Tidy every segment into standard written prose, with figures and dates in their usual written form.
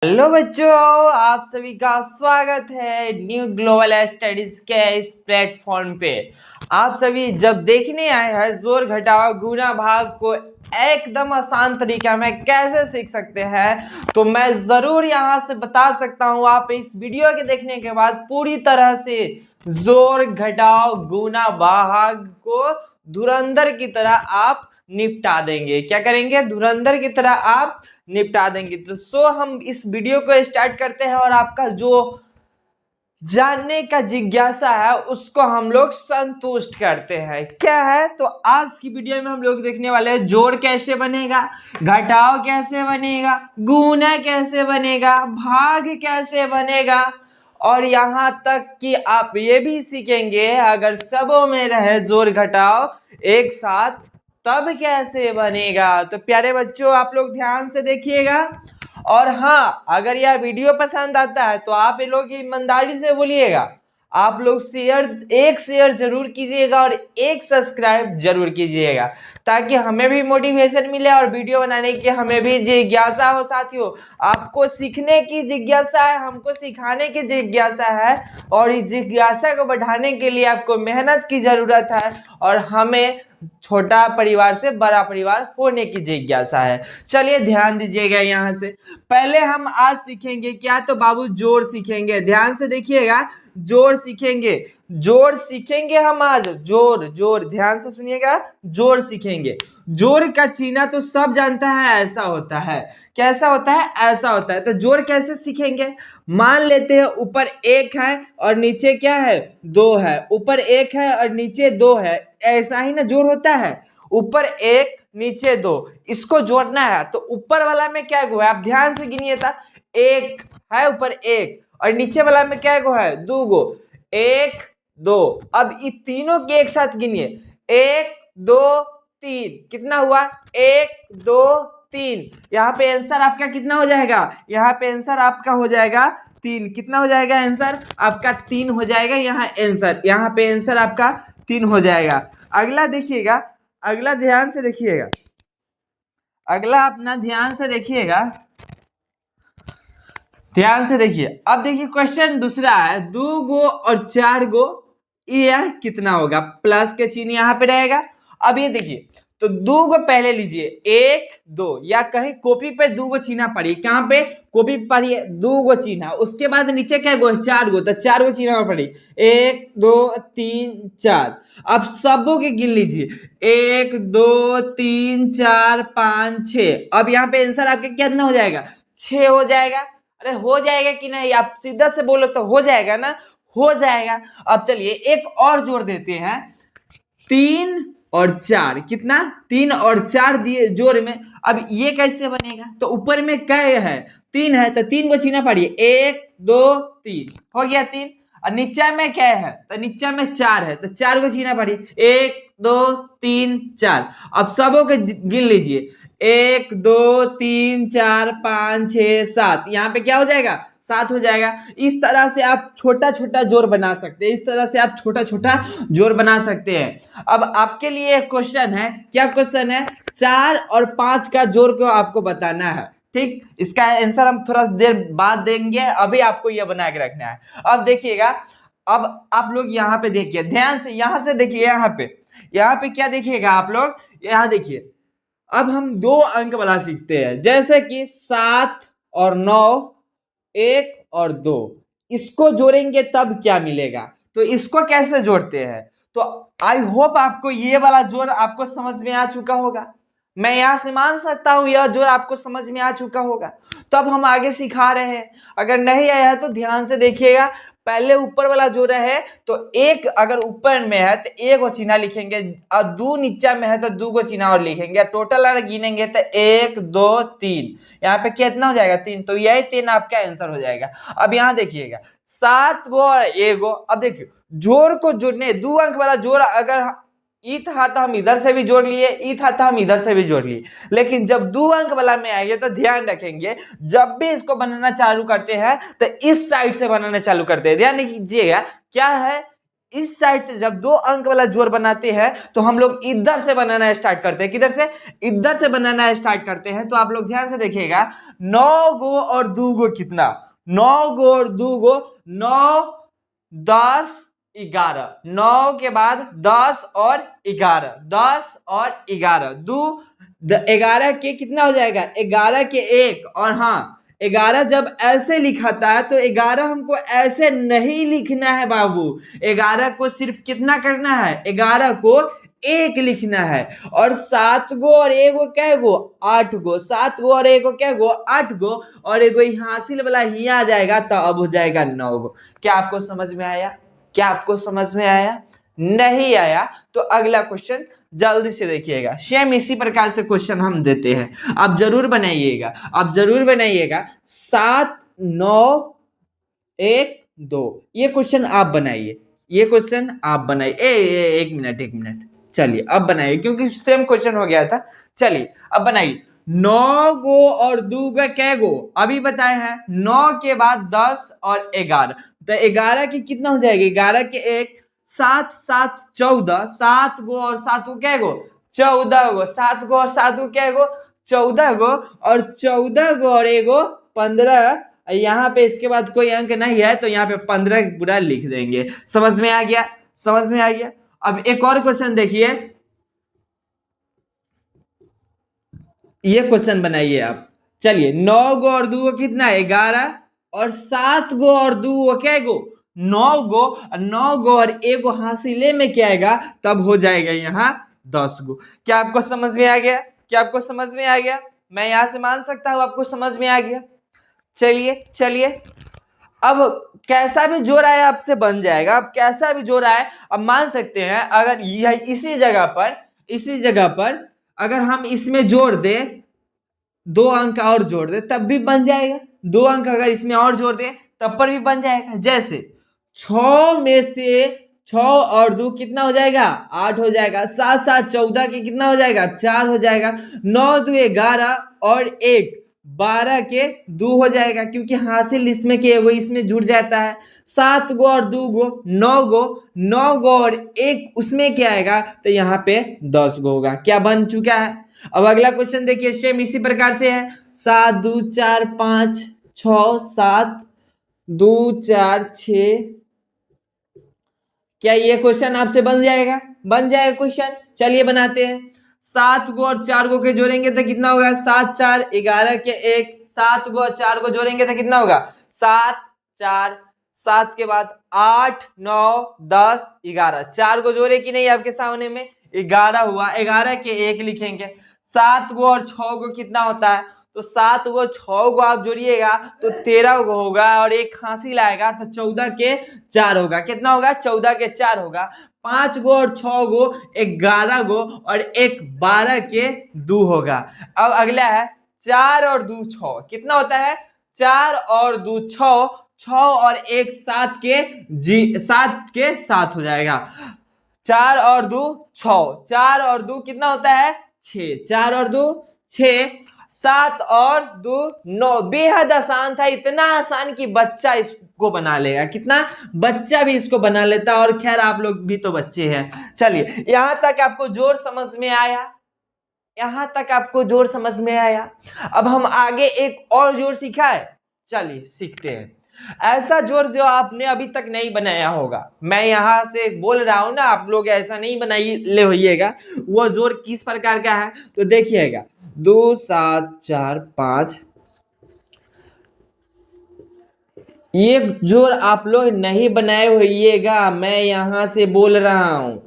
Hello बच्चों, आप सभी का स्वागत है न्यू ग्लोबल स्टडीज के इस प्लेटफॉर्म पे। आप सभी जब देखने आए हैं जोड़ घटाव गुणा भाग को एकदम आसान तरीका में कैसे सीख सकते हैं, तो मैं ज़रूर यहाँ से बता सकता हूँ आप इस वीडियो के देखने के बाद पूरी तरह से जोड़ घटाव गुणा भाग को धुरंधर की तरह आप निपटा देंगे। क्या करेंगे? धुरंधर की तरह आप निपटा देंगे। तो हम इस वीडियो को स्टार्ट करते हैं और आपका जो जानने का जिज्ञासा है उसको हम लोग संतुष्ट करते हैं। क्या है? तो आज की वीडियो में हम लोग देखने वाले हैं जोड़ कैसे बनेगा, घटाव कैसे बनेगा, गुणा कैसे बनेगा, भाग कैसे बनेगा, और यहाँ तक कि आप ये भी सीखेंगे अगर सबों में रहे जोड़ घटाव एक साथ तब कैसे बनेगा। तो प्यारे बच्चों, आप लोग ध्यान से देखिएगा। और हाँ, अगर यह वीडियो पसंद आता है तो आप ये लोग ईमानदारी से बोलिएगा, आप लोग एक शेयर जरूर कीजिएगा और एक सब्सक्राइब जरूर कीजिएगा, ताकि हमें भी मोटिवेशन मिले और वीडियो बनाने की हमें भी जिज्ञासा हो। साथियों, आपको सीखने की जिज्ञासा है, हमको सिखाने की जिज्ञासा है, और इस जिज्ञासा को बढ़ाने के लिए आपको मेहनत की जरूरत है और हमें छोटा परिवार से बड़ा परिवार होने की जिज्ञासा है। चलिए ध्यान दीजिएगा। यहाँ से पहले हम आज सीखेंगे क्या? तो बाबू जोड़ सीखेंगे। ध्यान से देखिएगा, जोड़ सीखेंगे। जोड़ सीखेंगे हम आज, जोड़ जोड़ ध्यान से सुनिएगा, जोड़ सीखेंगे। जोड़ का चिन्ह तो सब जानता है, ऐसा होता है। कैसा होता है? ऐसा होता है। तो जोड़ कैसे सीखेंगे? मान लेते हैं ऊपर एक है और नीचे क्या है? दो है। ऊपर एक है और नीचे दो है, ऐसा ही ना जोड़ होता है। ऊपर एक नीचे दो, इसको जोड़ना है तो ऊपर वाला में क्या गो है? आप ध्यान से गिनिए था। एक है ऊपर एक, और नीचे वाला में क्या गो है? दो गो। एक दो। अब ये तीनों के एक साथ गिनिए। एक दो तीन, कितना हुआ? एक दो तीन। यहाँ पे आंसर आपका कितना हो जाएगा? यहाँ पे आंसर आपका हो जाएगा तीन। कितना हो जाएगा आंसर? आपका तीन हो जाएगा। यहाँ आंसर, यहाँ पे आंसर आपका तीन हो जाएगा। अगला देखिएगा, अगला ध्यान से देखिएगा, अगला अपना ध्यान से देखिएगा, ध्यान से देखिए। अब देखिए क्वेश्चन दूसरा है, दो गो और चार गो, यह कितना होगा? प्लस के चिन्ह यहाँ पे रहेगा। अब ये देखिए, तो दो गो पहले लीजिए, एक दो, या कहीं कॉपी पे दो गो चिन्ह पढ़िए। कहाँ पे? कॉपी पढ़िए, दो गो चिन्ह। उसके बाद नीचे क्या गो? चार गो। तो चार गो चिन्ह पढ़िए, एक दो तीन चार। अब सबों के गिन लीजिए, एक दो तीन चार पाँच छः। अब यहाँ पे आंसर आपके कितना हो जाएगा? छः हो जाएगा। अरे हो जाएगा कि नहीं? आप सीधा से बोलो तो हो जाएगा ना? हो जाएगा। अब चलिए एक और जोड़ देते हैं, तीन और चार। कितना? तीन और चार दिए जोड़ में। अब ये कैसे बनेगा? तो ऊपर में क्या है? तीन है, तो तीन को चिन्ह पढ़िए, एक दो तीन, हो गया तीन। और नीचे में क्या है? तो नीचे में चार है, तो चार को चिन्ह पढ़िए, एक दो तीन चार। अब सबों को गिन लीजिए, एक दो तीन चार पाँच छः सात। यहाँ पे क्या हो जाएगा? सात हो जाएगा। इस तरह से आप छोटा छोटा जोड़ बना सकते हैं, इस तरह से आप छोटा छोटा जोड़ बना सकते हैं। अब आपके लिए एक क्वेश्चन है। क्या क्वेश्चन है? चार और पांच का जोड़ को आपको बताना है। ठीक, इसका आंसर हम थोड़ा देर बाद देंगे, अभी आपको यह बना के रखना है। अब देखिएगा, अब आप लोग यहाँ पे देखिए, ध्यान से यहाँ से देखिए। यहाँ पे क्या देखिएगा आप लोग? यहाँ देखिए। अब हम दो अंक वाला सीखते हैं, जैसे कि 7 और 9, 1 और 2। इसको जोड़ेंगे तब क्या मिलेगा? तो इसको कैसे जोड़ते हैं? तो आई होप आपको ये वाला जोड़ आपको समझ में आ चुका होगा। मैं यहां से मान सकता हूं यह जोड़ आपको समझ में आ चुका होगा, तब हम आगे सिखा रहे हैं। अगर नहीं आया है तो ध्यान से देखिएगा। पहले ऊपर वाला जोड़ है तो एक अगर ऊपर में है तो एक को चिन्ह लिखेंगे, और दो नीचे में है तो दो को चिन्ह और लिखेंगे। टोटल अगर गिनेंगे तो एक दो तीन, यहाँ पे कितना हो जाएगा? तीन। तो यही तीन आपका आंसर हो जाएगा। अब यहाँ देखिएगा, 7 गो और 1 गो। अब देखिए जोड़ को जोड़ने, दो अंक वाला जोड़ अगर ई था तो हम इधर से भी जोड़ लिए, ई था तो हम इधर से भी जोड़ लिए। लेकिन जब दो अंक वाला में आएंगे तो ध्यान रखेंगे, जब भी इसको बनाना चालू करते हैं तो इस साइड से बनाना चालू करते हैं। ध्यान दीजिएगा, क्या है? इस साइड से जब 2 अंक वाला जोड़ बनाते हैं तो हम लोग इधर से बनाना स्टार्ट करते हैं। किधर से? इधर से बनाना स्टार्ट करते हैं। तो आप लोग ध्यान से देखिएगा, 9 गो और 2 गो कितना? 9 गो और 2 गो, 9 10 11, 9 के बाद 10 और 11, 10 और 11, 2 11 के कितना हो जाएगा? 11 के 1, और हाँ 11 जब ऐसे लिखाता है तो 11 हमको ऐसे नहीं लिखना है बाबू। 11 को सिर्फ कितना करना है? 11 को 1 लिखना है। और 7 गो और 1 गो क्या गो? 8 गो। 7 गो और 1 गो क्या गो? 8 गो। और एक गो हासिल वाला ही आ जाएगा तो अब हो जाएगा 9 गो। क्या आपको समझ में आया? क्या आपको समझ में आया? नहीं आया तो अगला क्वेश्चन जल्दी से देखिएगा। सेम इसी प्रकार से क्वेश्चन हम देते हैं, आप जरूर बनाइएगा, आप जरूर बनाइएगा। 7 9 1 2, ये क्वेश्चन आप बनाइए, ये क्वेश्चन आप बनाइए। एक मिनट, एक मिनट, चलिए अब बनाइए क्योंकि सेम क्वेश्चन हो गया था। चलिए अब बनाइए। 9 गो और 2 गो क्या गो? अभी बताए हैं। 9 के बाद 10 और 11, तो 11 की कितना हो जाएगी? 11 के 1, 7 7 14, 7 गो और 7 गो क्या गो? 14 गो। 7 गो और 7 गो क्या गो? 14 गो। और 14 गो और 1 गो 15। यहाँ पे इसके बाद कोई अंक नहीं है तो यहाँ पे 15 पूरा लिख देंगे। समझ में आ गया? समझ में आ गया। अब एक और क्वेश्चन देखिए, ये क्वेश्चन बनाइए आप। चलिए 9 गो और 2 गो कितना है? 11। और 7 गो और 2 गो क्या गो? 9 गो। 9 गो और 1 गो हासिले में क्या आएगा? तब हो जाएगा यहाँ 10 गो। क्या आपको समझ में आ गया? क्या आपको समझ में आ गया? मैं यहाँ से मान सकता हूँ आपको समझ में आ गया। चलिए चलिए, अब कैसा भी जोड़ आए आपसे बन जाएगा। अब कैसा भी जोड़ आए, अब मान सकते हैं अगर यह इसी जगह पर अगर हम इसमें जोड़ दे, 2 अंक और जोड़ दे तब भी बन जाएगा। 2 अंक अगर इसमें और जोड़ दे तब पर भी बन जाएगा। जैसे 6 में से 6 और 2 कितना हो जाएगा? 8 हो जाएगा। 7 7 14 के कितना हो जाएगा? 4 हो जाएगा। 9 2 11 और 1 12 के 2 हो जाएगा, क्योंकि हासिल इसमें के वो इसमें जुड़ जाता है। 7 गो और 2 गो 9 गो, 9 गो और 1 उसमें क्या आएगा? तो यहाँ पे 10 गो होगा। क्या बन चुका है? अब अगला क्वेश्चन देखिए, सेम इसी प्रकार से है। 7 2 4 5 6 7 2 4 6। क्या ये क्वेश्चन आपसे बन जाएगा? बन जाएगा क्वेश्चन। चलिए बनाते हैं। 7 गो और 4 गो के जोड़ेंगे तो कितना होगा? 7 4 11 के 1। 7 गो और 4 गो जोड़ेंगे तो कितना होगा? 7 4, 7 के बाद 8 9 10 11, 4 गो जोड़े कि नहीं आपके सामने में? 11 हुआ। 11 के 1 लिखेंगे। 7 गो और 6 गो कितना होता है? तो 7 गो 6 गो आप जोड़िएगा तो 13 गो होगा, और एक हासिल आएगा तो 14 के 4 होगा। कितना होगा? 14 के 4 होगा। 5 गो और 6 गो 11 गो, और एक 12 के 2 होगा। अब अगला है 4 और 2 6 कितना होता है? 4 और 2 6, 6 और 1 7 के 7 हो जाएगा। 4 और 2 6, 4 और 2 कितना होता है? 6, 4 और 2 6, 7 और 2 9। बेहद आसान था, इतना आसान कि बच्चा इसको बना लेगा। कितना? बच्चा भी इसको बना लेता। और खैर आप लोग भी तो बच्चे हैं। चलिए यहां तक आपको जोड़ समझ में आया? यहां तक आपको जोड़ समझ में आया? अब हम आगे एक और जोड़ सीखा है, चलिए सीखते हैं। ऐसा जोड़ जो आपने अभी तक नहीं बनाया होगा, मैं यहां से बोल रहा हूं ना, आप लोग ऐसा नहीं बनाइए ले होइएगा। वो जोड़ किस प्रकार का है तो देखिएगा। 2 7 4 5, ये जोड़ आप लोग नहीं बनाए होइएगा, मैं यहां से बोल रहा हूं।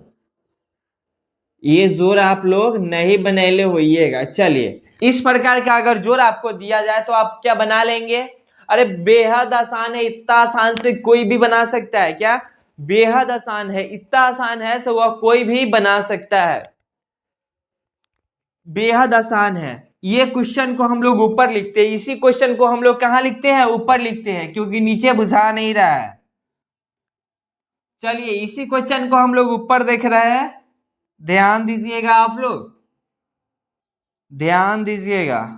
ये जोड़ आप लोग नहीं बनेले होइएगा। चलिए इस प्रकार का अगर जोड़ आपको दिया जाए तो आप क्या बना लेंगे? अरे बेहद आसान है, इतना आसान से कोई भी बना सकता है। क्या? बेहद आसान है, इतना आसान है तो वह कोई भी बना सकता है। बेहद आसान है। ये क्वेश्चन को हम लोग ऊपर लिखते हैं, इसी क्वेश्चन को हम लोग कहाँ लिखते हैं? ऊपर लिखते हैं, क्योंकि नीचे बुझा नहीं रहा है। चलिए इसी क्वेश्चन को हम लोग ऊपर देख रहे हैं, ध्यान दीजिएगा आप लोग, ध्यान दीजिएगा।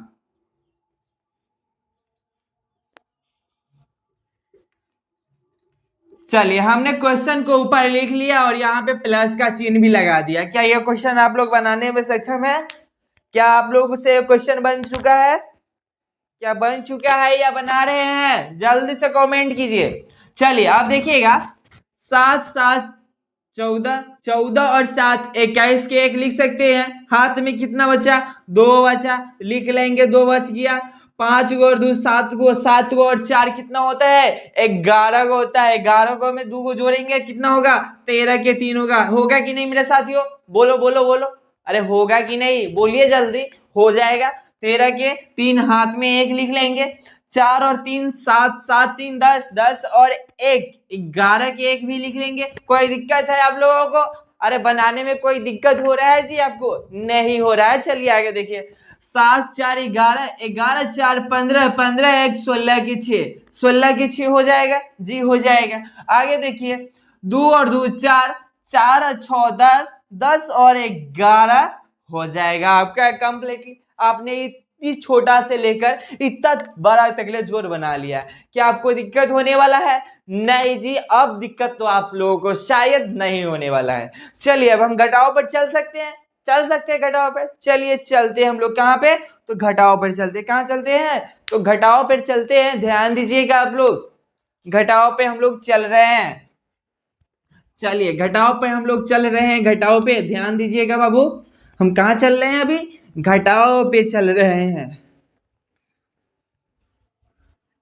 चलिए हमने क्वेश्चन को ऊपर लिख लिया और यहाँ पे प्लस का चिन्ह भी लगा दिया। क्या यह क्वेश्चन आप लोग बनाने में सक्षम है? क्या आप लोग से क्वेश्चन बन चुका है? क्या बन चुका है या बना रहे हैं? जल्दी से कमेंट कीजिए। चलिए आप देखिएगा, 7 7 14, 14 और 7 21 के एक लिख सकते हैं। हाथ में कितना बचा? 2 बचा, लिख लेंगे, 2 बच गया। 5 को और 2 7 को, 7 को और 4 कितना होता है? 11 को होता है। 11 को में 2 को जोड़ेंगे कितना होगा? 13 के 3 होगा। होगा कि नहीं मेरे साथियों? बोलो बोलो बोलो, अरे होगा कि नहीं? बोलिए जल्दी। हो जाएगा। 13 के 3 हाथ में 1 लिख लेंगे। 4 और 3 7, 7 3 10, 10 और 1 11 के 1 भी लिख लेंगे। कोई दिक्कत है आप लोगों को? अरे बनाने में कोई दिक्कत हो रहा है जी आपको? नहीं हो रहा है। चलिए आगे देखिए, 7 4 11, 11 4 15, 15 1 16 की 6, 16 की 6 हो जाएगा जी, हो जाएगा। आगे देखिए, 2 और 2 4, 4 और 6 10, 10 और 11 हो जाएगा आपका कंप्लीटली। आपने इतनी छोटा से लेकर इतना बड़ा तकले जोड़ बना लिया। क्या आपको दिक्कत होने वाला है? नहीं जी, अब दिक्कत तो आप लोगों को शायद नहीं होने वाला है। चलिए अब हम घटाओ पर चल सकते हैं। चल सकते हैं घटाओ पर? चलिए चलते हैं हम लोग। कहाँ पे? तो घटाओ पर चलते हैं। कहाँ चलते हैं? तो घटाओ पर चलते हैं। ध्यान दीजिएगा आप लोग, घटाओ पे हम लोग चल रहे हैं। चलिए घटाओ पे हम लोग चल रहे हैं। घटाओ पे ध्यान दीजिएगा बाबू, हम कहाँ चल रहे हैं? अभी घटाओ पे चल रहे हैं।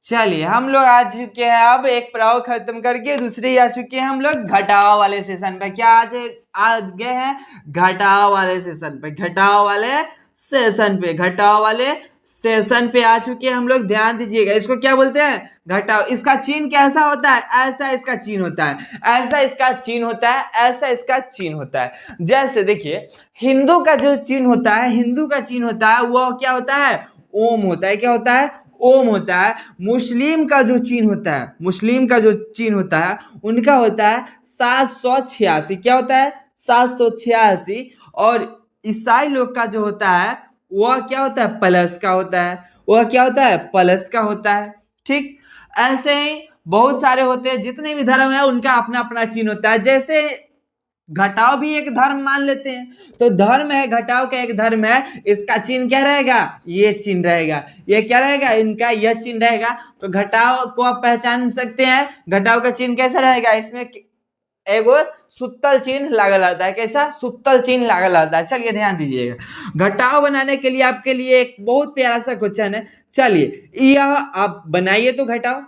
चलिए हम लोग आ चुके हैं, अब एक पड़ाव खत्म करके दूसरे आ चुके हैं हम लोग घटाव वाले सेशन पे। क्या आज गए हैं? घटाव वाले सेशन पे। घटाव वाले सेशन पे, घटाव वाले सेशन पे आ चुके हैं हम लोग। ध्यान दीजिएगा, इसको क्या बोलते हैं? घटाव। इसका चिन्ह कैसा होता है? ऐसा इसका चिन्ह होता है, ऐसा इसका चिन्ह होता है, ऐसा इसका चिन्ह होता है। जैसे देखिए, हिंदू का जो चिन्ह होता है, हिंदू का चिन्ह होता है वो क्या होता है? ओम होता है। क्या होता है? ओम होता है। मुस्लिम का जो चिन्ह होता है, मुस्लिम का जो चिन्ह होता है उनका होता है 786। क्या होता है? 786। और ईसाई लोग का जो होता है वह क्या होता है? प्लस का होता है। वह क्या होता है? प्लस का होता है। ठीक ऐसे ही बहुत सारे होते हैं, जितने भी धर्म है उनका अपना अपना चिन्ह होता है। जैसे घटाव भी एक धर्म मान लेते हैं, तो धर्म है, घटाव का एक धर्म है, इसका चिन्ह क्या रहेगा? ये चिन्ह रहेगा। ये क्या रहेगा? इनका यह चिन्ह रहेगा। तो घटाव को आप पहचान सकते हैं। घटाव का चिन्ह कैसा रहेगा? इसमें एगो सुत्तल चिन्ह लागल आता है। कैसा? सुत्तल चिन्ह लागल आता है। चलिए ध्यान दीजिएगा, घटाव बनाने के लिए आपके लिए एक बहुत प्यारा सा क्वेश्चन है। चलिए यह आप बनाइए तो घटाव।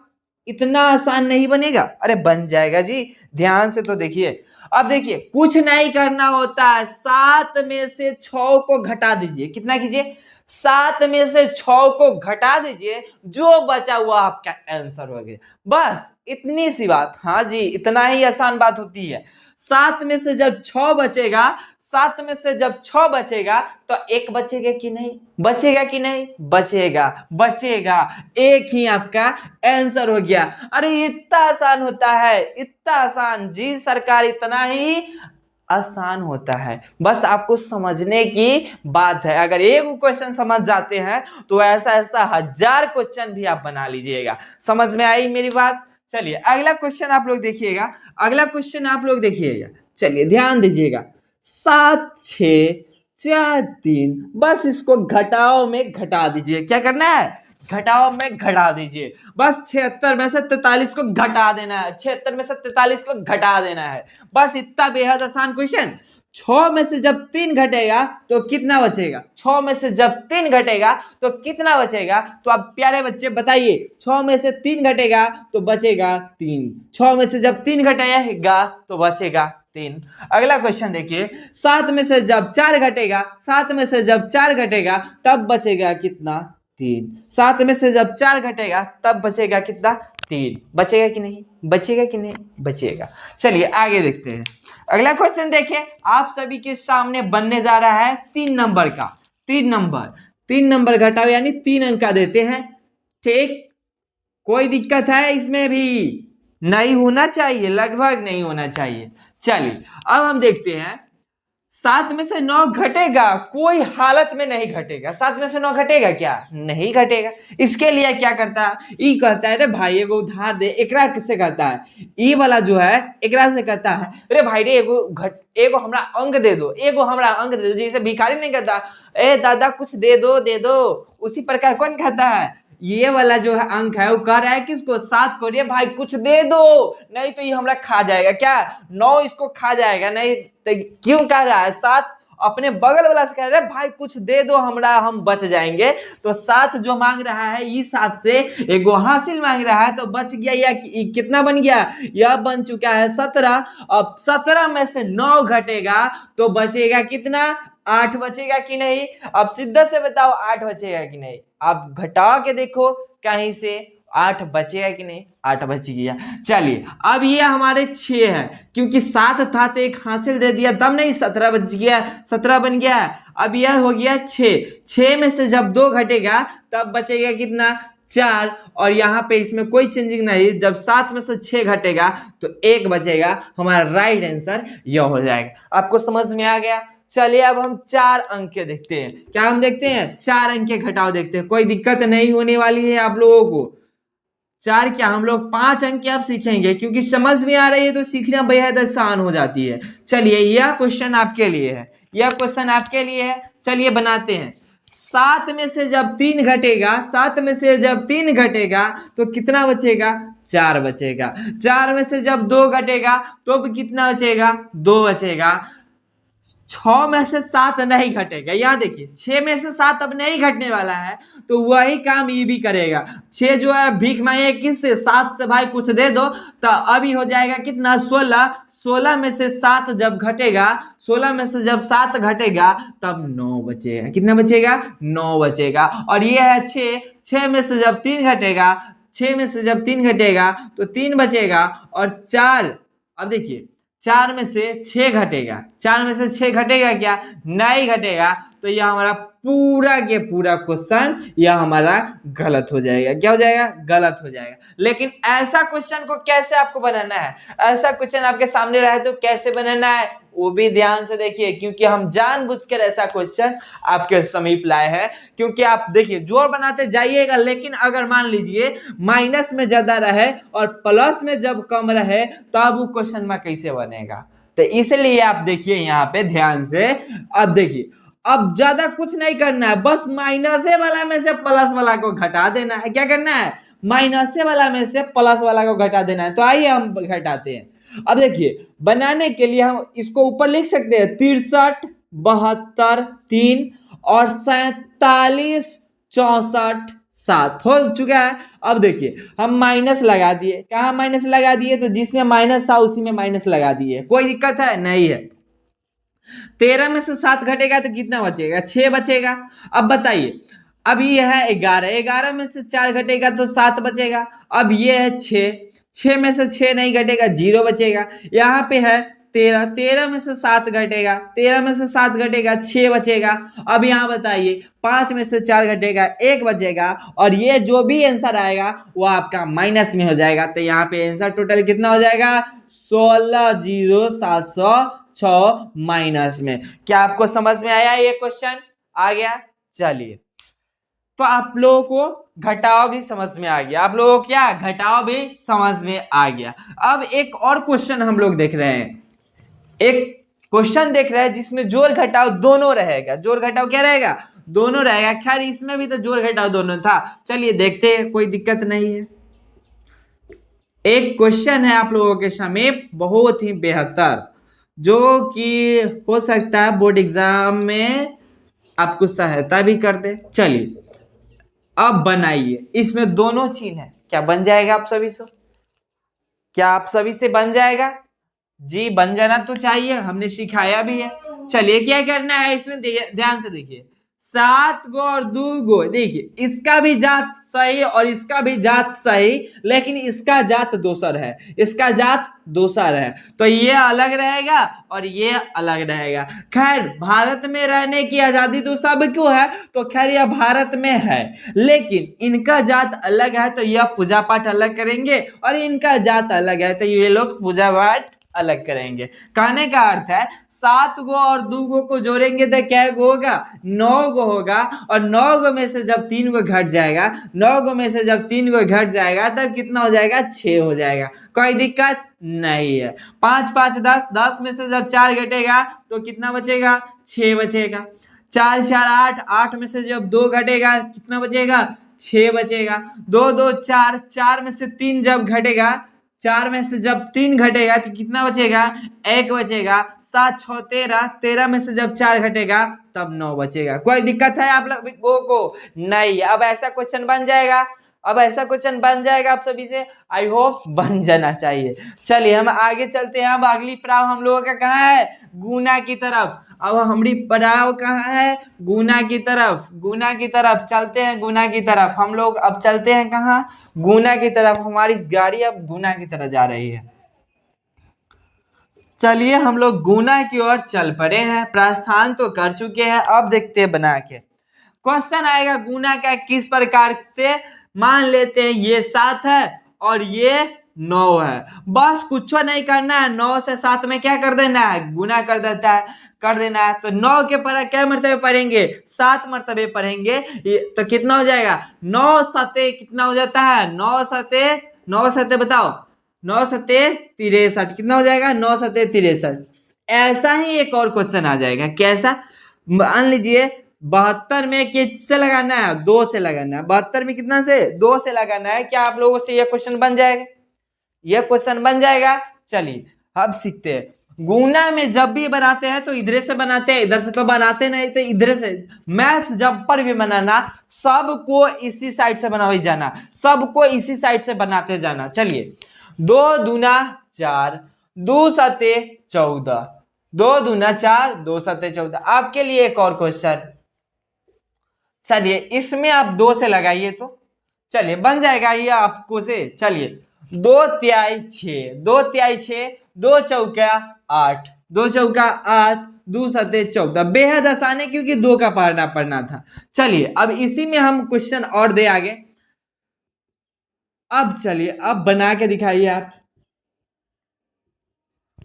इतना आसान नहीं बनेगा? अरे बन जाएगा जी, ध्यान से तो देखिए। अब देखिए, कुछ नहीं करना होता है, 7 में से 6 को घटा दीजिए। कितना कीजिए? 7 में से 6 को घटा दीजिए, जो बचा हुआ आपका आंसर हो गया। बस इतनी सी बात। हाँ जी, इतना ही आसान बात होती है। 7 में से जब 6 बचेगा, 7 में से जब 6 बचेगा तो 1 बचेगा कि नहीं? बचेगा कि नहीं? बचेगा, बचेगा। एक ही आपका आंसर हो गया। अरे इतना आसान होता है, इतना आसान जी सरकार, इतना ही आसान होता है। बस आपको समझने की बात है। अगर एक क्वेश्चन समझ जाते हैं तो ऐसा ऐसा 1000 क्वेश्चन भी आप बना लीजिएगा। समझ में आई मेरी बात? चलिए अगला क्वेश्चन आप लोग देखिएगा। अगला क्वेश्चन आप लोग देखिएगा। चलिए ध्यान दीजिएगा, 7 6 4 3। बस इसको घटाओ में घटा दीजिए। क्या करना है? घटाओ में घटा दीजिए। बस 76 में से 43 को घटा देना है। 76 में से 43 को घटा देना है। बस इतना बेहद आसान क्वेश्चन। 6 में से जब 3 घटेगा तो कितना बचेगा? 6 में से जब 3 घटेगा तो कितना बचेगा? तो आप प्यारे बच्चे बताइए, 6 में से 3 घटेगा तो बचेगा 3। 6 में से जब 3 घटेगा तो बचेगा 3। अगला क्वेश्चन देखिए, 7 में से जब 4 घटेगा, 7 में से जब 4 घटेगा तब बचेगा कितना? 3। 7 में से जब 4 घटेगा तब बचेगा कितना? 3। बचेगा कि नहीं? बचेगा कि नहीं? बचेगा। चलिए आगे देखते हैं। अगला क्वेश्चन देखिए, आप सभी के सामने बनने जा रहा है 3 नंबर का। 3 नंबर घटाओ यानी 3 अंक का देते हैं। ठीक, कोई दिक्कत है इसमें भी? नहीं होना चाहिए, लगभग नहीं होना चाहिए। चलिए अब हम देखते हैं, 7 में से 9 घटेगा, कोई हालत में नहीं घटेगा। 7 में से 9 घटेगा क्या? नहीं घटेगा। इसके लिए क्या करता है, ई कहता है रे भाई एगो उधार दे। एकरा किससे कहता है, ई वाला जो है एकरा से कहता है रे भाई रे एगो हमरा अंक दे दो, एगो हमरा अंक दे दो। जैसे भिखारी नहीं कहता ए दादा कुछ दे दो दे दो, उसी प्रकार कौन कहता है, ये वाला जो है अंक है वो कह रहा है किसको, 7 को, रे भाई कुछ दे दो नहीं तो ये हमरा खा जाएगा। क्या 9 इसको खा जाएगा? नहीं तो क्यों कह रहा है, 7 अपने बगल वाला से कह रहा है भाई कुछ दे दो हमरा, हम बच जाएंगे। तो 7 जो मांग रहा है इस 7 से एगो हासिल मांग रहा है, तो बच गया। या कितना बन गया, यह बन चुका है 17। अब 17 में से 9 घटेगा तो बचेगा कितना, 8 बचेगा कि नहीं? अब शिद्दत से बताओ 8 बचेगा कि नहीं? आप घटा के देखो कहीं से 8 बचेगा कि नहीं? 8 बच गया। चलिए अब ये हमारे 6 है, क्योंकि 7 था तो एक हासिल दे दिया तब नहीं 17 बच गया, 17 बन गया। अब यह हो गया 6। 6 में से जब 2 घटेगा तब बचेगा कितना, 4। और यहाँ पे इसमें कोई चेंजिंग नहीं, जब 7 में से 6 घटेगा तो 1 बचेगा। हमारा राइट आंसर यह हो जाएगा। आपको समझ में आ गया? चलिए अब हम 4 अंक के देखते हैं। क्या हम देखते हैं, 4 अंक के घटाव देखते हैं। कोई दिक्कत नहीं होने वाली है आप लोगों को। 4 क्या, हम लोग 5 अंक के अब सीखेंगे, क्योंकि समझ में आ रही है तो सीखना बेहद आसान हो जाती है। चलिए यह क्वेश्चन आपके लिए है, यह क्वेश्चन आपके लिए है। चलिए बनाते हैं। 7 में से जब 3 घटेगा, 7 में से जब 3 घटेगा तो कितना बचेगा, 4 बचेगा। 4 में से जब 2 घटेगा तो कितना बचेगा, 2 बचेगा। 6 में से 7 नहीं घटेगा। यहाँ देखिए 6 में से 7 अब नहीं घटने वाला है, तो वही काम ये भी करेगा। 6 जो है भीख मांगे किससे, 7 से भाई कुछ दे दो, तो अभी हो जाएगा कितना, 16। 16 में से 7 जब घटेगा, 16 में से जब 7 घटेगा तब 9 बचेगा। कितना बचेगा, 9 बचेगा। और ये है 6। 6 में से जब 3 घटेगा, 6 में से जब 3 घटेगा तो 3 बचेगा। और 4, अब देखिए 4 में से 6 घटेगा, 4 में से 6 घटेगा क्या, नहीं घटेगा। तो यह हमारा पूरा के पूरा क्वेश्चन यह हमारा गलत हो जाएगा। क्या हो जाएगा, गलत हो जाएगा। लेकिन ऐसा क्वेश्चन को कैसे आपको बनाना है, ऐसा क्वेश्चन आपके सामने रहे तो कैसे बनाना है वो भी ध्यान से देखिए, क्योंकि हम जानबूझकर ऐसा क्वेश्चन आपके समीप लाए हैं। क्योंकि आप देखिए जोड़ बनाते जाइएगा, लेकिन अगर मान लीजिए माइनस में ज्यादा रहे और प्लस में जब कम रहे तब वो क्वेश्चन में कैसे बनेगा। तो इसलिए आप देखिए यहाँ पे ध्यान से। अब देखिए अब ज्यादा कुछ नहीं करना है, बस माइनस वाला में से प्लस वाला को घटा देना है। क्या करना है, माइनस वाला में से प्लस वाला को घटा देना है। तो आइए हम घटाते हैं। अब देखिए बनाने के लिए हम इसको ऊपर लिख सकते हैं 63, 72, 3 और 47, 64, 7 हो चुका है। अब देखिए हम माइनस लगा दिए, कहाँ माइनस लगा दिए, तो जिसमें माइनस था उसी में माइनस लगा दिए। कोई दिक्कत है नहीं है। 13 में से 7 घटेगा तो कितना बचेगा, 6 बचेगा। अब बताइए, अब ये है 11, 11 में से 4 घटेगा तो 7 बचेगा। अब ये है 6, 6 में से 6 नहीं घटेगा, 0 बचेगा। यहाँ पे है 13, 13 में से 7 घटेगा, 13 में से 7 घटेगा, 6 बचेगा। अब यहाँ बताइए 5 में से 4 घटेगा, 1 बचेगा। और ये जो भी आंसर आएगा वो आपका माइनस में हो जाएगा। तो यहाँ पे आंसर टोटल कितना हो जाएगा, 16,0706 माइनस में। क्या आपको समझ में आया, ये क्वेश्चन आ गया? चलिए तो आप लोगों को घटाव भी समझ में आ गया, आप लोगों को क्या घटाव भी समझ में आ गया। अब एक और क्वेश्चन हम लोग देख रहे हैं, एक क्वेश्चन देख रहे हैं जिसमें जोड़ घटाव दोनों रहेगा। जोड़ घटाव क्या रहेगा, दोनों रहेगा। खैर इसमें भी तो जोड़ घटाव दोनों था। चलिए देखते हैं, कोई दिक्कत नहीं है। एक क्वेश्चन है आप लोगों के समीप बहुत ही बेहतर, जो कि हो सकता है बोर्ड एग्जाम में आपको सहायता भी कर दे। चलिए अब बनाइए, इसमें दोनों चीज है। क्या बन जाएगा आप सभी से, क्या आप सभी से बन जाएगा? जी बन जाना तो चाहिए, हमने सिखाया भी है। चलिए क्या करना है इसमें, ध्यान से देखिए। 7 गो और 2 गो, देखिए इसका भी जात सही और इसका भी जात सही, लेकिन इसका जात दोसर है, इसका जात दोसर है। तो ये अलग रहेगा और ये अलग रहेगा। खैर भारत में रहने की आजादी तो सबको है, तो खैर यह भारत में है, लेकिन इनका जात अलग है तो यह पूजा पाठ अलग करेंगे, और इनका जात अलग है तो ये लोग पूजा पाठ अलग करेंगे। कहने का अर्थ है 7 गो और 2 गो को जोड़ेंगे तो क्या गो होगा, 9 गो होगा। और 9 गो में से जब 3 गो घट जाएगा, 9 गो में से जब 3 गो घट जाएगा तब कितना हो जाएगा, 6 हो जाएगा। कोई दिक्कत नहीं है। 5 5 10, 10 में से जब 4 घटेगा तो कितना बचेगा, 6 बचेगा। 4 4 8, 8 में से जब 2 घटेगा कितना बचेगा, 6 बचेगा। 2 2 4, 4 में से 3 जब घटेगा, 4 में से जब 3 घटेगा तो कितना बचेगा, 1 बचेगा। 7 6 13, 13 में से जब 4 घटेगा तब 9 बचेगा। कोई दिक्कत है आप लोगों को नहीं? अब ऐसा क्वेश्चन बन जाएगा, अब ऐसा क्वेश्चन बन जाएगा आप सभी से, आई होप बन जाना चाहिए। चलिए हम आगे चलते हैं। अब अगली पड़ाव हम लोगों का कहाँ है, गुना की तरफ। अब हमारी पड़ाव कहाँ है, गुना की तरफ। गुना की तरफ चलते हैं, गुना की तरफ हम लोग अब चलते हैं कहाँ, गुना की तरफ। हमारी गाड़ी अब गुना की तरफ जा रही है। चलिए हम लोग गुना की ओर चल पड़े हैं, प्रस्थान तो कर चुके हैं। अब देखते हैं बना के क्वेश्चन आएगा गुना का किस प्रकार से। मान लेते हैं ये 7 है और ये 9 है, बस कुछ नहीं करना है। 9 से 7 में क्या कर देना है, गुना कर देना है। तो 9 के पर क्या मर्तबे पढ़ेंगे, 7 मर्तबे पढ़ेंगे। तो कितना हो जाएगा, 9 सते कितना हो जाता है, 9 सते बताओ, 9 सते 63 कितना हो जाएगा, 9 सते 63। ऐसा ही एक और क्वेश्चन आ जाएगा, कैसा, मान लीजिए 72 में किससे लगाना है, 2 से लगाना है। 72 में कितना से, 2 से लगाना है। क्या आप लोगों से यह क्वेश्चन बन जाएगा, यह क्वेश्चन बन जाएगा। चलिए अब सीखते हैं। गुना में जब भी बनाते हैं तो इधर से बनाते हैं, इधर से तो बनाते नहीं, तो इधर से। मैथ जब पर भी बनाना सबको इसी साइड से बनावे जाना, सबको इसी साइड से बनाते जाना। चलिए 2 दूना 4, 2 सते 14, 2 दूना 4, 2 सते 14। आपके लिए एक और क्वेश्चन, चलिए इसमें आप 2 से लगाइए तो चलिए बन जाएगा ये आपको से। चलिए 2 तिहाई 6, 2 तिहाई 6, 2 चौका 8, 2 चौका 8, 2 सते 14। बेहद आसान है क्योंकि 2 का पढ़ना था। चलिए अब इसी में हम क्वेश्चन और दे आगे। अब चलिए अब बना के दिखाइए आप,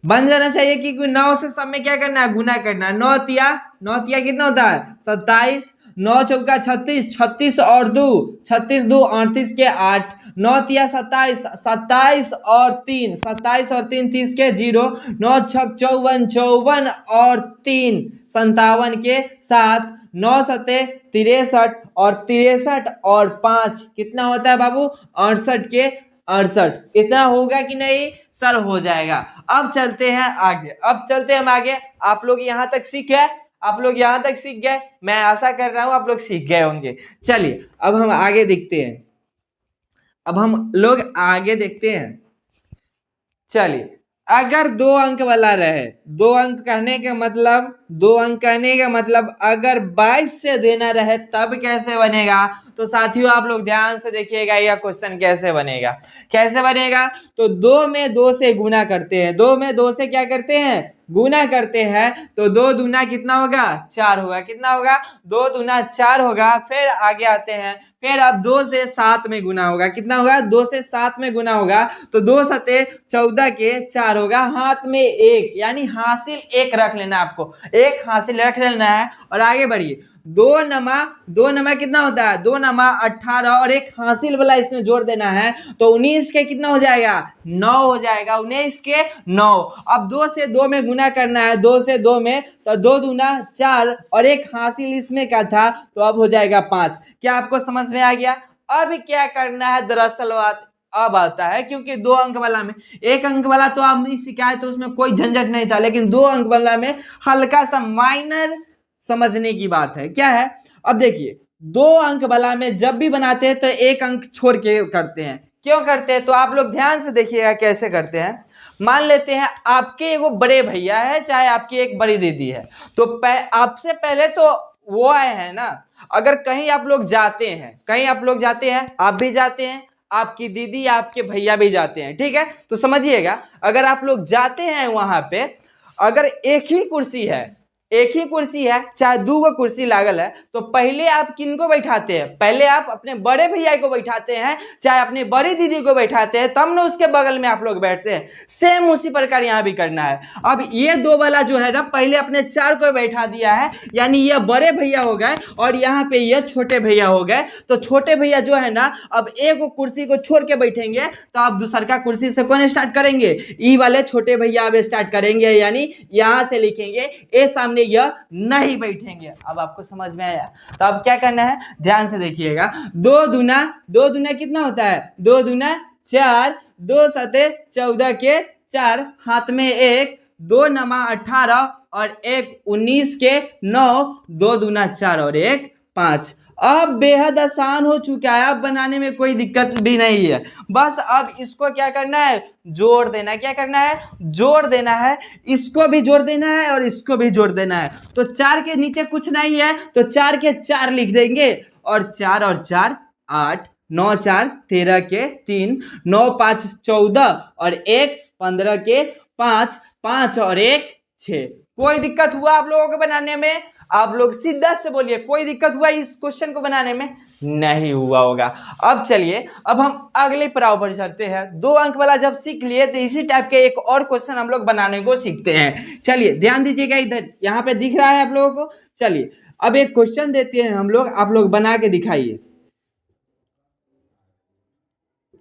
बन जाना चाहिए क्योंकि 9 से सब में क्या करना है, गुना करना है। 9 तिया कितना होता है, 27, 9 चौका 36, 36 और 2, 36 2 38 के 8, 9 तिया 27, 27 और 3, 27 और 3 30 के 0, 9 छक 54, 54 और 3 57 के 7, 9 सते 63 और 63 और 5 कितना होता है बाबू, 68 के 68। इतना होगा कि नहीं सर, हो जाएगा। अब चलते हैं आगे, अब चलते हैं हम आगे। आप लोग यहां तक सीख गए, आप लोग यहां तक सीख गए, मैं आशा कर रहा हूं आप लोग सीख गए होंगे। चलिए अब हम आगे देखते हैं, अब हम लोग आगे देखते हैं। चलिए अगर 2 अंक वाला रहे, 2 अंक कहने का मतलब, 2 अंक कहने का मतलब अगर 22 से देना रहे तब कैसे बनेगा। तो साथियों आप लोग ध्यान से देखिएगा यह क्वेश्चन कैसे बनेगा, कैसे बनेगा। तो 2 में 2 से गुना करते हैं, 2 में 2 से क्या करते हैं, गुना करते हैं। तो 2 दूना कितना होगा, 4 होगा। कितना होगा, 2 दूना 4 होगा। फिर आगे आते हैं, फिर अब 2 से 7 में गुना होगा। कितना होगा, 2 से 7 में गुना होगा। तो 2 सते 14 के 4 होगा। हाथ में 1 यानी हासिल 1 रख लेना, आपको 1 हासिल रख लेना है। और आगे बढ़िए, 2 नमा कितना होता है, 2 नमा 18 और 1 हासिल वाला इसमें जोड़ देना है। तो 19 के कितना हो जाएगा, 9 हो जाएगा। 19 के 9। अब 2 से 2 में गुना करना है, 2 से 2 में, तो 2 दूना 4 और 1 हासिल इसमें का था, तो अब हो जाएगा 5। क्या आपको समझ में आ गया। अब क्या करना है, दरअसल बात अब आता है, क्योंकि 2 अंक वाला में, 1 अंक वाला तो आप नहीं सिखाए तो उसमें कोई झंझट नहीं था, लेकिन 2 अंक वाला में हल्का सा माइनर समझने की बात है। क्या है, अब देखिए 2 अंक वाला में जब भी बनाते हैं तो 1 अंक छोड़ के करते हैं। क्यों करते हैं, तो आप लोग ध्यान से देखिएगा कैसे करते हैं। मान लेते हैं आपके एगो बड़े भैया है, चाहे आपकी एक बड़ी दीदी है, तो आपसे पहले तो वो आए हैं ना। अगर कहीं आप लोग जाते हैं, कहीं आप लोग जाते हैं, आप भी जाते हैं, आपकी दीदी आपके भैया भी जाते हैं, ठीक है। तो समझिएगा अगर आप लोग जाते हैं वहां पे, अगर एक ही कुर्सी है, एक ही कुर्सी है चाहे दो गो कुर्सी लागल है, तो पहले आप किनको बैठाते हैं? पहले आप अपने बड़े भैया को बैठाते हैं, चाहे अपनी बड़ी दीदी को बैठाते हैं, तब ना उसके बगल में आप लोग बैठते हैं। सेम उसी प्रकार यहाँ भी करना है। अब ये दो वाला जो है ना, पहले अपने चार को बैठा दिया है, यानी ये बड़े भैया हो गए और यहाँ पे ये छोटे भैया हो गए। तो छोटे भैया जो है ना, अब एक कुर्सी को छोड़ के बैठेंगे, तो आप दूसर का कुर्सी से कौन स्टार्ट करेंगे? ई वाले छोटे भैया अब स्टार्ट करेंगे, यानी यहां से लिखेंगे ए सामने यह नहीं बैठेंगे। अब आपको समझ में आया? तो अब क्या करना है, ध्यान से देखिएगा। दो दूना कितना होता है? दो दूना 4, 2 सते 14 के 4, हाथ में 1, 2 नमा 18 और 1 19 के 9, 2 दूना 4 और 1 5। अब बेहद आसान हो चुका है, अब बनाने में कोई दिक्कत भी नहीं है। बस अब इसको क्या करना है? जोड़ देना है। क्या करना है? जोड़ देना है। इसको भी जोड़ देना है और इसको भी जोड़ देना है। तो 4 के नीचे कुछ नहीं है, तो 4 के 4 लिख देंगे और 4 8, 9 4 13 के 3, 9 5 14 और 1 15 के 5, 5 और 1 6। कोई दिक्कत हुआ आप लोगों को बनाने में? आप लोग सीधा से बोलिए, कोई दिक्कत हुआ इस क्वेश्चन को बनाने में? नहीं हुआ होगा। अब चलिए, अब हम अगले पड़ाव पर चलते हैं। 2 अंक वाला जब सीख लिए तो इसी टाइप के एक और क्वेश्चन हम लोग बनाने को सीखते हैं। चलिए ध्यान दीजिएगा, इधर यहाँ पे दिख रहा है आप लोगों को। चलिए अब एक क्वेश्चन देते हैं हम लोग, आप लोग बना के दिखाइए।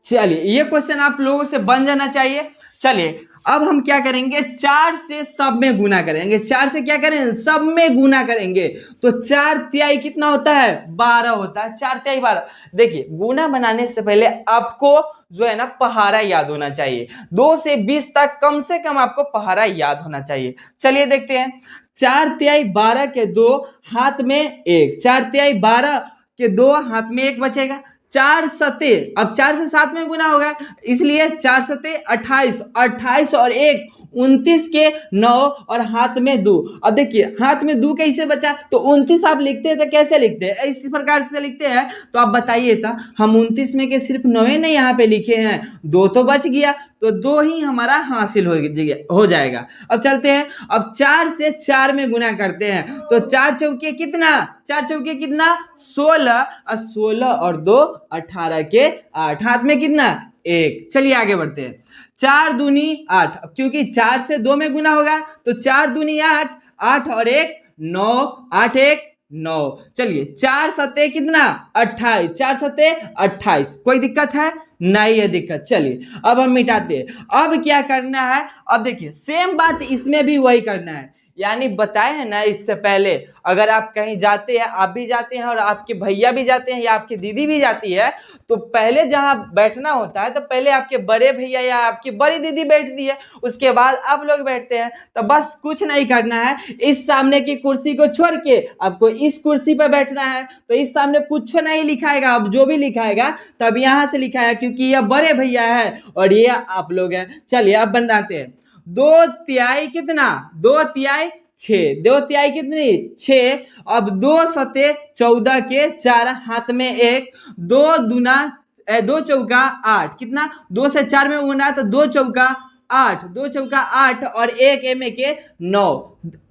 चलिए ये क्वेश्चन आप लोगों से बन जाना चाहिए। चलिए अब हम क्या करेंगे, 4 से सब में गुना करेंगे। 4 से क्या करें? सब में गुना करेंगे। तो 4 तिहाई कितना होता है? 12 होता है। 4 तिहाई 12। देखिए गुना बनाने से पहले आपको जो है ना पहाड़ा याद होना चाहिए। 2 से 20 तक कम से कम आपको पहाड़ा याद होना चाहिए। चलिए देखते हैं। 4 तिहाई 12 के 2 हाथ में 1, 4 तिहाई 12 के 2 हाथ में 1 बचेगा। 4 सते, अब 4 से 7 में गुना होगा, इसलिए 4 सते 28, 28 और 1 29 के 9 और हाथ में 2। अब देखिए हाथ में 2 कैसे बचा? तो 29 आप लिखते हैं तो कैसे लिखते हैं? इस प्रकार से लिखते हैं। तो आप बताइए था, हम 29 में के सिर्फ 9 ने यहाँ पे लिखे हैं, 2 तो बच गया, तो 2 ही हमारा हासिल हो जाएगा। अब चलते हैं, अब 4 से 4 में गुना करते हैं। तो 4 चौके कितना? 4 चौके कितना? 16 और 16 और 2 18 के 8, हाथ में कितना? 1। चलिए आगे बढ़ते हैं। 4 दूनी 8, क्योंकि 4 से 2 में गुना होगा, तो 4 दूनी 8, 8 और 1 9, 8 1 9। चलिए 4 सते कितना? 28, 4 सते 28। कोई दिक्कत है? नहीं है दिक्कत। चलिए अब हम मिटाते हैं। अब क्या करना है? अब देखिए सेम बात इसमें भी वही करना है, यानी बताए हैं ना इससे पहले, अगर आप कहीं जाते हैं, आप भी जाते हैं और आपके भैया भी जाते हैं या आपकी दीदी भी जाती है, तो पहले जहां बैठना होता है तो पहले आपके बड़े भैया या आपकी बड़ी दीदी बैठती है, उसके बाद आप लोग बैठते हैं। तो बस कुछ नहीं करना है, इस सामने की कुर्सी को छोड़ के आपको इस कुर्सी पर बैठना है। तो इस सामने कुछ नहीं लिखाएगा, अब जो भी लिखाएगा तब यहां से लिखाएगा, क्योंकि यह बड़े भैया है और ये आप लोग हैं। चलिए अब बनाते हैं। 2 तिहाई कितना? 2 तिहाई 6, 2 तिहाई कितनी? 6। अब 2 सते 14 के 4, हाथ में 1, 2 चौका 8, कितना? 2 से 4 में गुना तो 2 चौका 8, 2 चौका 8 और 1 एम के 9।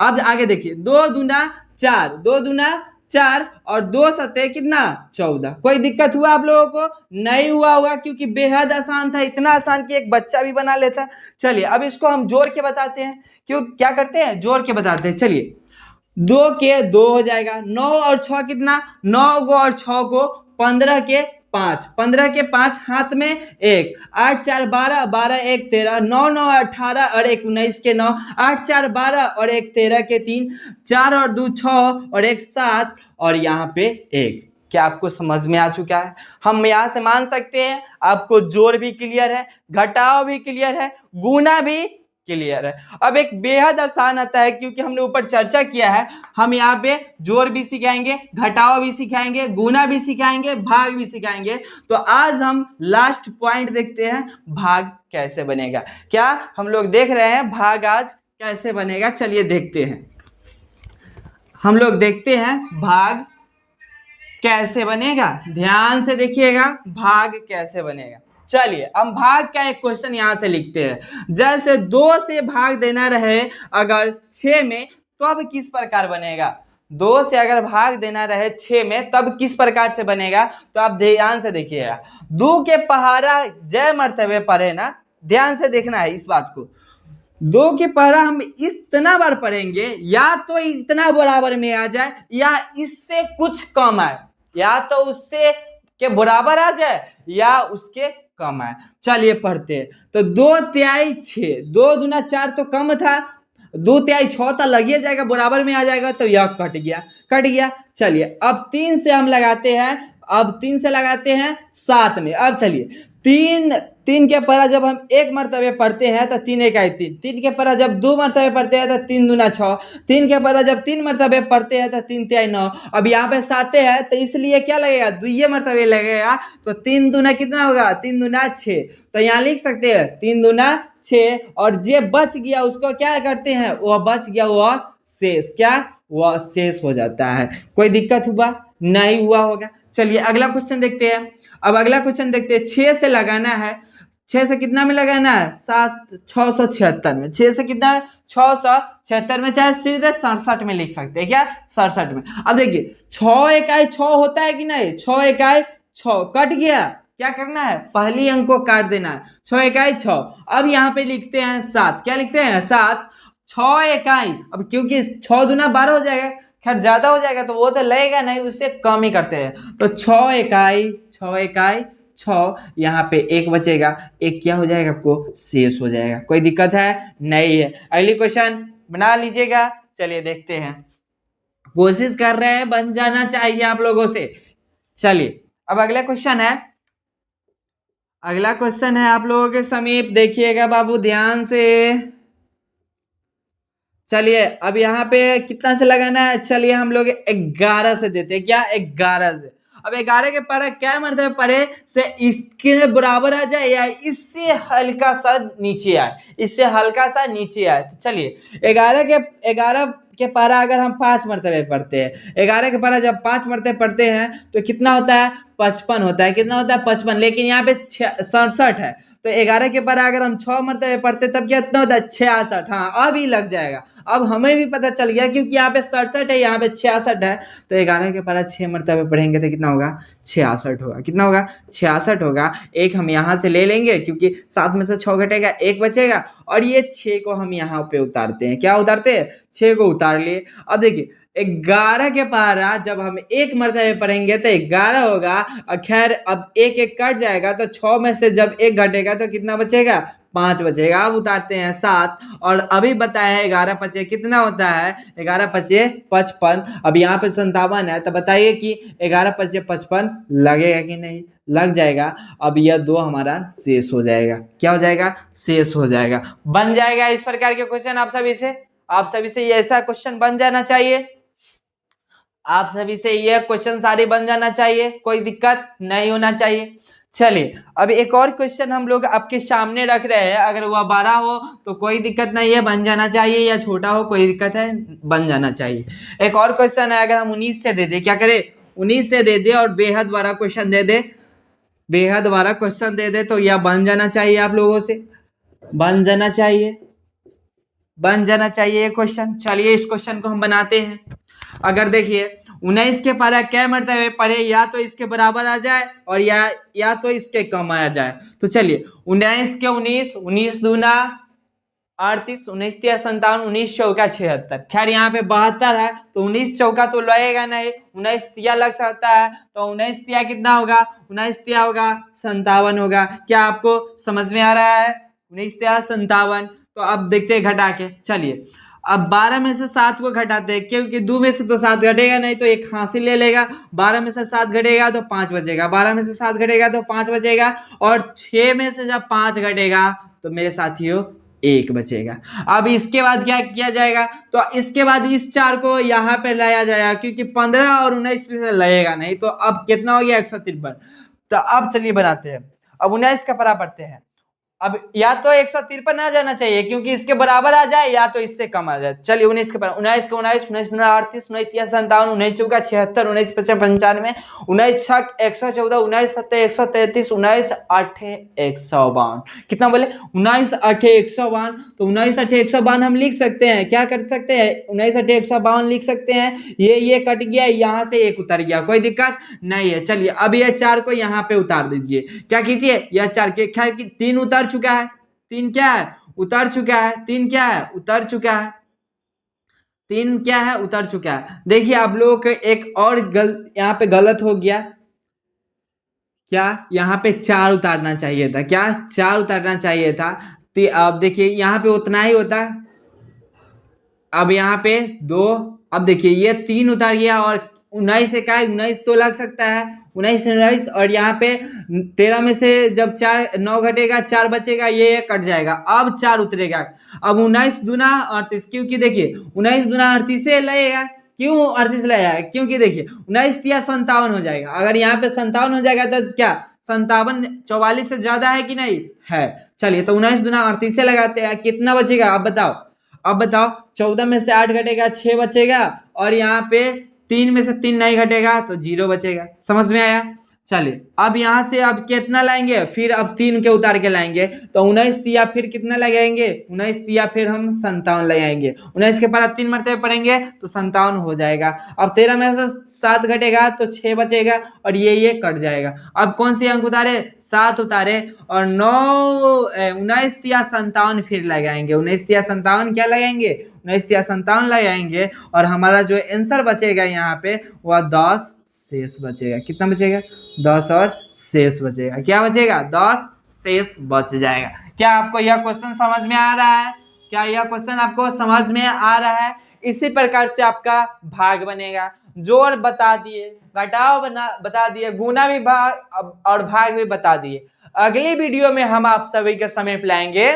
अब आगे देखिए, 2 दूना 4, 2 दूना 4 और 2 सते कितना? 14। कोई दिक्कत हुआ आप लोगों को? नहीं हुआ होगा, क्योंकि बेहद आसान था, इतना आसान कि एक बच्चा भी बना लेता। चलिए अब इसको हम जोड़ के बताते हैं। क्यों क्या करते हैं? जोड़ के बताते हैं। चलिए 2 के 2 हो जाएगा, 9 और 6 कितना? 9 को और 6 को 15 के 5, 15 के 5, हाथ में 1, 8 4 12, 12 1 13, 9 9 18 और 1 19 के 9, 8 4 12 और 1 13 के 3, 4 और 2 6 और 1 7 और यहाँ पे 1। क्या आपको समझ में आ चुका है? हम यहाँ से मान सकते हैं आपको जोड़ भी क्लियर है, घटाव भी क्लियर है, गुना भी क्लियर है। अब एक बेहद आसान आता है, क्योंकि हमने ऊपर चर्चा किया है, हम यहाँ पे जोड़ भी सिखाएंगे, घटाव भी सिखाएंगे, गुना भी सिखाएंगे, भाग भी सिखाएंगे। तो आज हम लास्ट पॉइंट देखते हैं, भाग कैसे बनेगा। क्या हम लोग देख रहे हैं भाग आज कैसे बनेगा? चलिए देखते हैं। हम लोग देखते हैं भाग कैसे बनेगा। ध्यान से देखिएगा भाग कैसे बनेगा। चलिए हम भाग का एक क्वेश्चन यहां से लिखते हैं। जैसे 2 से भाग देना रहे अगर 6 में, तो अब किस प्रकार बनेगा। 2 से अगर भाग देना रहे 6 में तब किस प्रकार से बनेगा, तो आप ध्यान से देखिएगा। 2 के पहाड़ा जय मर्तबे पर है ना, ध्यान से देखना है इस बात को। 2 के पहाड़ा हम इतना बार पढ़ेंगे, या तो इतना बराबर में आ जाए या इससे कुछ कम आए, या तो उससे के बराबर आ जाए या उसके कम आए। चलिए पढ़ते हैं। तो 2 तिहाई 6, 2 दूना 4 तो कम था, 2 तिहाई 6 तो लग जाएगा, बराबर में आ जाएगा, तो यह कट गया, कट गया। चलिए अब 3 से हम लगाते हैं, अब 3 से लगाते हैं 7 में। अब चलिए 3 के परा जब हम 1 मरतबे पढ़ते हैं तो 3 1 3, 3 के परा जब 2 मरतबे पढ़ते हैं तो 3 दूना 6, 3 के परा जब 3 मरतबे पढ़ते हैं तो 3 तिहाई 9। अब यहाँ पे 7 है तो इसलिए क्या लगेगा, 2 मरतबे लगेगा, तो 3 दूना कितना होगा, 3 दूना 6। तो यहाँ लिख सकते हैं 3 दूना 6, और जे बच गया उसको क्या करते हैं, वह बच गया वह शेष, क्या वह शेष हो जाता है। कोई दिक्कत हुआ नहीं हुआ होगा। चलिए अगला क्वेश्चन देखते हैं। अब अगला क्वेश्चन देखते हैं, 6 से लगाना है, 6 से कितना में लगाना है, 676 में। 6 से कितना है, 676 में, चाहे सीधे 67 में लिख सकते हैं, क्या 67 में। अब देखिए 6 इकाई 6 होता है कि नहीं, 6 इकाई 6 कट गया, क्या करना है, पहली अंक को काट देना है, 6 इकाई 6। अब यहाँ पे लिखते हैं 7, क्या लिखते हैं 7, 6 इकाई, अब क्योंकि 6 दूना 12 हो जाएगा, खैर ज्यादा हो जाएगा तो वो तो लगेगा नहीं, उससे कम ही करते हैं। तो 6 इकाई 6 यहाँ पे 1 बचेगा, 1 क्या हो जाएगा, आपको शेष हो जाएगा। कोई दिक्कत है नहीं है। अगली क्वेश्चन बना लीजिएगा। चलिए देखते हैं, कोशिश कर रहे हैं बन जाना चाहिए आप लोगों से। चलिए अब अगला क्वेश्चन है, अगला क्वेश्चन है आप लोगों के समीप, देखिएगा बाबू ध्यान से। चलिए अब यहाँ पे कितना से लगाना है, चलिए हम लोग 11 से देते हैं, क्या 11 से। अब 11 के परे क्या मतलब परे से इसके बराबर आ जाए या इससे हल्का सा नीचे आए, इससे हल्का सा नीचे आए। तो चलिए 11 के पारा अगर हम 5 मरतबे पढ़ते हैं, 11 के पारा जब 5 मरतबे पढ़ते हैं तो कितना होता है, 55 होता है। कितना होता है, 55। लेकिन यहाँ पे 67 है, तो 11 के पारा अगर हम 6 मरतबे पढ़ते तब कितना होता है, 66। हाँ अभी लग जाएगा, अब हमें भी पता चल गया, क्योंकि यहाँ पे 67 है, यहाँ पे 66 है। तो 11 के पारा 6 मरतबे पढ़ेंगे तो कितना होगा, 66 होगा। कितना होगा, 66 होगा। एक हम यहाँ से ले लेंगे, क्योंकि 7 में से 6 घटेगा, 1 बचेगा, और ये 6 को हम यहाँ पे उतारते हैं। क्या उतारते हैं, 6 को उतार लिए। अब देखिए 11 के पारा जब हम 1 मरतबे पढ़ेंगे तो 11 होगा, और खैर अब 1 1 कट जाएगा, तो 6 में से जब 1 घटेगा तो कितना बचेगा, 5 बचेगा। अब उतारते हैं 7, और अभी बताया है 11 पचे कितना होता है, 11 पचे 55। अब यहाँ पे 57 है, तो बताइए कि 11 पचे 55 लगेगा कि नहीं, लग जाएगा। अब यह 2 हमारा शेष हो जाएगा, क्या हो जाएगा, शेष हो जाएगा, बन जाएगा। इस प्रकार के क्वेश्चन आप सभी से ऐसा क्वेश्चन बन जाना चाहिए, आप सभी से यह क्वेश्चन सारे बन जाना चाहिए, कोई दिक्कत नहीं होना चाहिए। चलिए अब एक और क्वेश्चन हम लोग आपके सामने रख रहे हैं, अगर वह 12 हो तो कोई दिक्कत नहीं है, बन जाना चाहिए, या छोटा हो कोई दिक्कत है, बन जाना चाहिए। एक और क्वेश्चन है, अगर हम 19 से दे दे, क्या करे, 19 से दे दे और बेहद बड़ा क्वेश्चन दे दे, बेहद बड़ा क्वेश्चन दे दे, तो यह बन जाना चाहिए, आप लोगों से बन जाना चाहिए, बन जाना चाहिए ये क्वेश्चन। चलिए इस क्वेश्चन को हम बनाते हैं। अगर देखिए 19 के पारा क्या मरतबे पढ़े, या तो इसके बराबर आ जाए और या तो इसके कम आ जाए। तो चलिए 19 के 19, 19 दूना 38, 19 तिया 57, 19 चौका 76। खैर यहाँ पे 72 है, तो 19 चौका तो लगेगा नहीं, 19 तिया लग सकता है, तो 19 तिया कितना होगा, 19 तिया होगा 57 होगा। क्या आपको समझ में आ रहा है, 19 तिया 57। तो अब देखते हैं घटा के। चलिए अब 12 में से 7 को घटाते हैं, क्योंकि 2 में से तो 7 घटेगा नहीं, तो एक हासिल ले लेगा। 12 में से 7 घटेगा तो 5 बचेगा, 12 में से 7 घटेगा तो 5 बचेगा, और 6 में से जब 5 घटेगा तो मेरे साथियों 1 बचेगा। अब इसके बाद क्या किया जाएगा, तो इसके बाद इस 4 को यहाँ पे लाया जाएगा, क्योंकि 15 और 19 में से लगेगा नहीं। तो अब कितना हो गया, 153। तो अब चलिए बनाते हैं। अब 19 का परा पढ़ते हैं, अब या तो 153 आ जाना चाहिए क्योंकि इसके बराबर आ जाए या तो इससे कम आ जाए। चलिए 19 के पर 19 का 19, 19 दूना 38, 19 तिया 57, 19 चौका 76, 19 पचा 95, 19 छक 114, 19 सत्ते 133, 19 आठे 152। कितना बोले? 19 आठे 152। तो 19 आठे 152 हम लिख सकते हैं, क्या कर सकते हैं? 19 आठे 152 लिख सकते हैं। ये कट गया, यहाँ से एक उतर गया, कोई दिक्कत नहीं है। चलिए अब ये 4 को यहाँ पे उतार दीजिए। क्या कीजिए? यह 4 के खैर 3 उतार चुका है। 3 क्या है? उतर चुका है। 3 क्या है? उतर चुका है। 3 क्या है? उतर चुका है। देखिए आप लोगों को एक और यहाँ पे गलत हो गया। क्या? यहाँ पे 4 उतारना चाहिए था। क्या? 4 उतारना चाहिए था। तो अब देखिए यहाँ पे उतना ही होता। अब यहाँ पे 2। अब देखिए ये 3 उतार गया और 19 से क्या है? 19 तो लग सकता है। 19 19 और यहाँ पे 13 में से जब 4 9 घटेगा, 4 बचेगा, ये कट जाएगा। अब 4 उतरेगा। अब 19 दूना 38, क्योंकि देखिए 19 दूना 38 से लगेगा। क्यों 38 लगेगा? क्योंकि देखिए 19 तिया 57 हो जाएगा। अगर यहाँ पे 57 हो जाएगा तो क्या 57 44 से ज्यादा है कि नहीं है? चलिए तो 19 दूना 38 से लगाते हैं, कितना बचेगा अब बताओ। अब बताओ 14 में से 8 घटेगा, 6 बचेगा और यहाँ पे 3 में से 3 नहीं घटेगा तो 0 बचेगा। समझ में आया? चलिए अब यहाँ से अब कितना लाएंगे? फिर अब 3 के उतार के लाएंगे तो 19 तिया फिर कितना लगाएंगे? 19 तिया फिर हम 57 लगाएंगे। 19 के बाद 3 मरतबे पढ़ेंगे तो 57 हो जाएगा। अब 13 में से 7 घटेगा तो 6 बचेगा और ये कट जाएगा। अब कौन सी अंक उतारे? 7 उतारे और 19 तिया 57 फिर लगाएंगे। 19 तिया 57 क्या लगाएंगे? 19 तिया 57 लगाएंगे और हमारा जो आंसर बचेगा यहाँ पे वह 10 शेष बचेगा। कितना बचेगा? 10 और शेष बचेगा। क्या बचेगा? 10 शेष बच जाएगा। क्या आपको यह क्वेश्चन समझ में आ रहा है? क्या यह क्वेश्चन आपको समझ में आ रहा है? इसी प्रकार से आपका भाग बनेगा। जोड़ बता दिए, घटाव बता दिए, गुना भी भाग और भाग भी बता दिए। अगली वीडियो में हम आप सभी के समय लाएंगे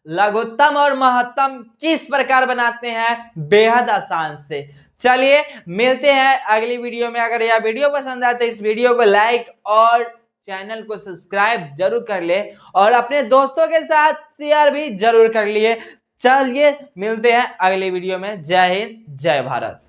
लघुत्तम और महत्तम किस प्रकार बनाते हैं बेहद आसान से। चलिए मिलते हैं अगली वीडियो में। अगर यह वीडियो पसंद आए तो इस वीडियो को लाइक और चैनल को सब्सक्राइब जरूर कर ले और अपने दोस्तों के साथ शेयर भी जरूर कर लिए। चलिए मिलते हैं अगली वीडियो में। जय हिंद, जय भारत।